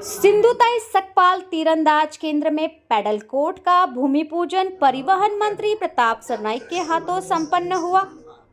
सिंधुताई सकपाल तीरंदाज केंद्र में पैडल कोर्ट का भूमि पूजन परिवहन मंत्री प्रताप सरनाईक के हाथों संपन्न हुआ।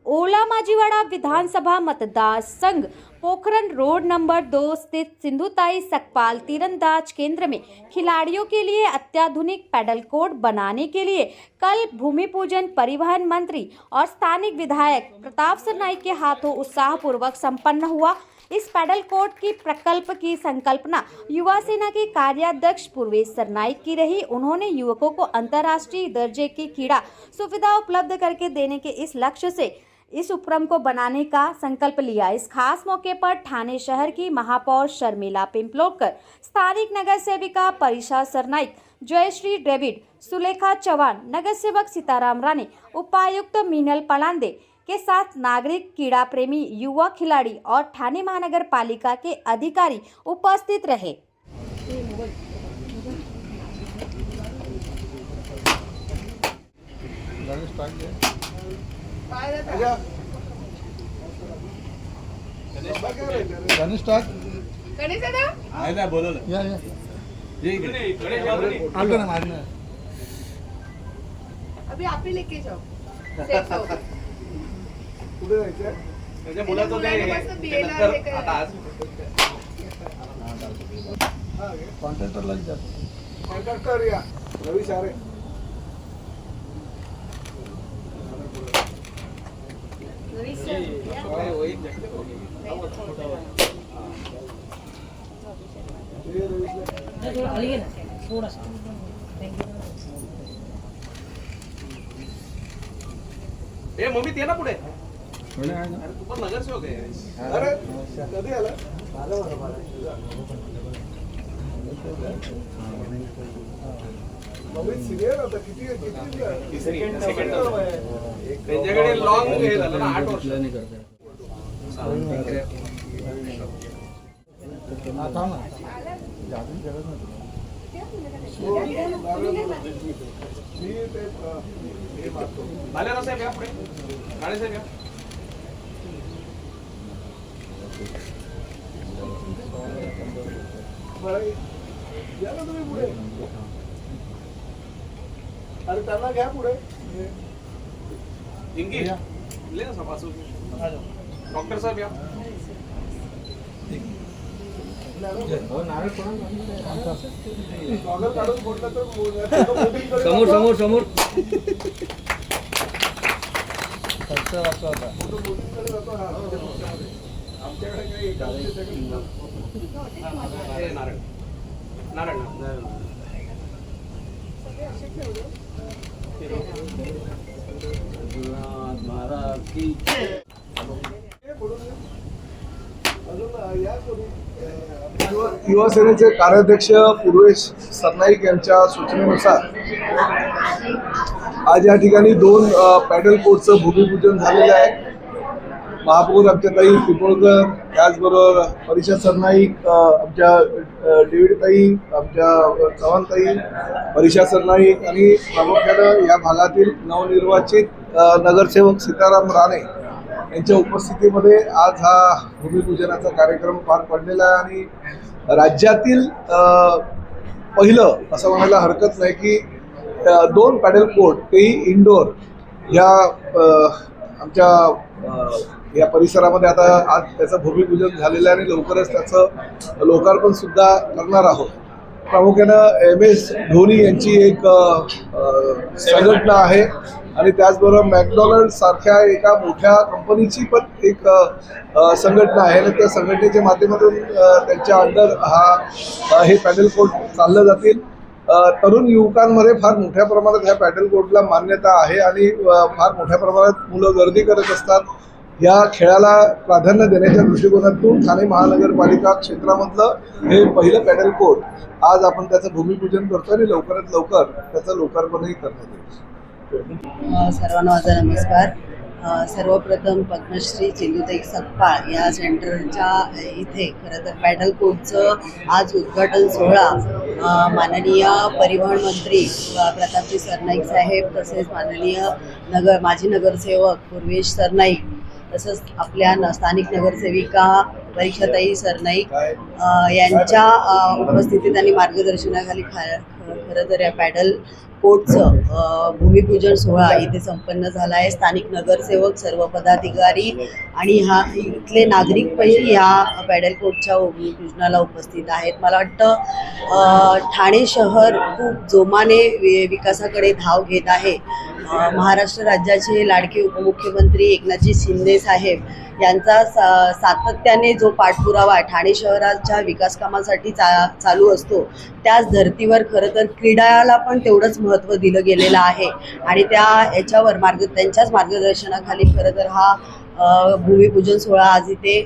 ओला माजीवाड़ा विधानसभा मतदार संघ पोखरण रोड नंबर 2 स्थित सिंधुताई सकपाल तीरंदाज केंद्र में खिलाड़ियों के लिए अत्याधुनिक पैडल कोर्ट बनाने के लिए कल भूमि पूजन परिवहन मंत्री और स्थानिक विधायक प्रताप सरनाईक के हाथों उत्साहपूर्वक संपन्न हुआ। इस पैडल कोर्ट की प्रकल्प की संकल्पना युवा सेना के कार्याध्यक्ष पूर्वेश सरनाईक की रही। उन्होंने युवकों को अंतर्राष्ट्रीय दर्जे की क्रीड़ा सुविधा उपलब्ध करके देने के इस लक्ष्य से इस उपक्रम को बनाने का संकल्प लिया। इस खास मौके पर ठाणे शहर की महापौर शर्मिला पिंपलोकर, स्थानिक नगर सेविका परिशा सरनाईक, जयश्री डेविड, सुलेखा चौहान, नगर सेवक सीताराम राणे, उपायुक्त मीनल पलांदे के साथ नागरिक, क्रीड़ा प्रेमी, युवा खिलाड़ी और ठाणे महानगर पालिका के अधिकारी उपस्थित रहे। अभी आप ही लेके जाओ। कॉन्ट्रॅक्टर या रवी सारे ए मम्मी ते ना पुढे अरे तू पण नगरसेवक आहे। अरे कधी आला मम्मी सिनियर होता किती सेकंड त्यांच्याकडे लॉंग हे झालं ना 8 वर्ष भालेराव साहेब या पुढे, काळे साहेब या। या ना तुम्ही पुढे, अरे त्यांना घ्या पुढे। जिंकी ले ना सभासद डॉक्टर साहेब या। गॉगल काढून फोडलं तर समोर समोर समोर आमच्याकडे काही नारायण नारायण महाराज की युवा सेनेचे कार्याध्यक्ष पूर्वेश सरनाईक यांच्या सूचनेनुसार आज या ठिकाणी 2 पॅडल कोर्टचं भूमिपूजन झालेलं आहे। महापौर आमच्या ताई पिंपळकर, त्याचबरोबर परिशा सरनाईक, आमच्या डेव्हिडताई, आमच्या चव्हाणताई, परिशा सरनाईक आणि प्रामुख्यानं या भागातील नवनिर्वाचित नगरसेवक सीताराम राणे यांच्या उपस्थितीमध्ये आज हा भूमिपूजनाचा कार्यक्रम पार पडलेला आहे। आणि राज्यातील पहिलं असं म्हणायला हरकत नाही की 2 पॅडल कोर्ट, तेही इंडोर, या आमच्या या परिसरामध्ये आता आज त्याचं भूमिपूजन झालेलं आहे आणि लवकरच त्याचं लोकार्पण सुद्धा करणार आहोत। प्रामुख्यानं MS धोनी यांची एक संघटना आहे आणि त्याचबरोबर मॅकडॉनल्ड सारख्या एका मोठ्या कंपनीची पण एक संघटना आहे आणि त्या संघटनेच्या माध्यमातून त्यांच्या अंडर हे पॅडल कोर्ट चाललं जातील। तरुण युवकांमध्ये फार मोठ्या प्रमाणात ह्या पॅडल कोर्टला मान्यता आहे आणि फार मोठ्या प्रमाणात मुलं गर्दी करत असतात। या खेळाला प्राधान्य देण्याच्या दृष्टिकोनातून ठाणे महानगरपालिका क्षेत्रामधलं हे पहिलं पॅडल कोर्ट आज आपण त्याचं भूमिपूजन करतो आणि लवकरात लवकर त्याचं लोकार्पणही करण्यात येईल। सर्वांना माझा नमस्कार। सर्वप्रथम पद्मश्री सिंधुताई सकपाळ या सेंटरच्या इथे खरं तर पॅडल कोर्टचं आज उद्घाटन सोहळा माननीय परिवहन मंत्री प्रतापजी सरनाईक साहेब तसेच माननीय माजी नगरसेवक पूर्वेश सरनाईक तसंच आपल्या स्थानिक नगरसेविका परीक्षाताई सरनाईक यांच्या उपस्थितीत आणि मार्गदर्शनाखाली खरं तर या पॅडल कोर्टचं भूमिपूजन सोहळा इथे संपन्न झाला आहे. स्थानिक नगरसेवक, सर्व पदाधिकारी आणि इथले नागरिक पण ह्या पॅडल कोर्टच्या भूमिपूजनाला उपस्थित आहेत. मला वाटतं ठाणे शहर खूप जोमाने विकासाकडे धाव घेत आहे. महाराष्ट्र राज्याचे लाडके उपमुख्यमंत्री एकनाथजी शिंदे साहेब यांचा सातत्याने जो पाठपुरावा ठाणे शहराच्या विकास कामासाठी चालू असतो, त्याच धर्तीवर खरं तर क्रीडाला पण तेवढंच महत्त्व दिलं गेलेलं आहे आणि याच्यावर त्यांच्याच मार्गदर्शनाखाली खरं तर हा भूमिपूजन सोहळा आज इथे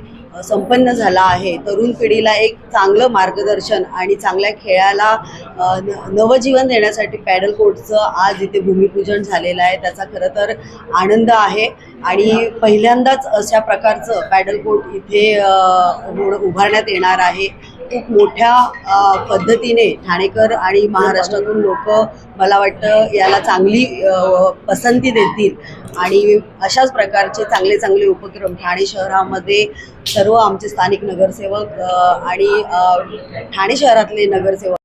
संपन्न झाला आहे. तरुण पिढीला एक चांगलं मार्गदर्शन आणि चांगल्या खेळाला नवजीवन देण्यासाठी पॅडल कोर्टचं आज इथे भूमिपूजन झालेलं आहे. त्याचा खरं तर आनंद आहे आणि पहिल्यांदाच अशा प्रकारचं पॅडल कोर्ट इथे उभारण्यात येणार आहे. खूप मोठ्या पद्धतीने ठाणेकर आणि महाराष्ट्रातून लोक मला वाटतं याला चांगली पसंती देतील आणि अशाच प्रकारचे चांगले चांगले उपक्रम ठाणे शहरामध्ये सर्व आमचे स्थानिक नगरसेवक आणि ठाणे शहरातले नगरसेवक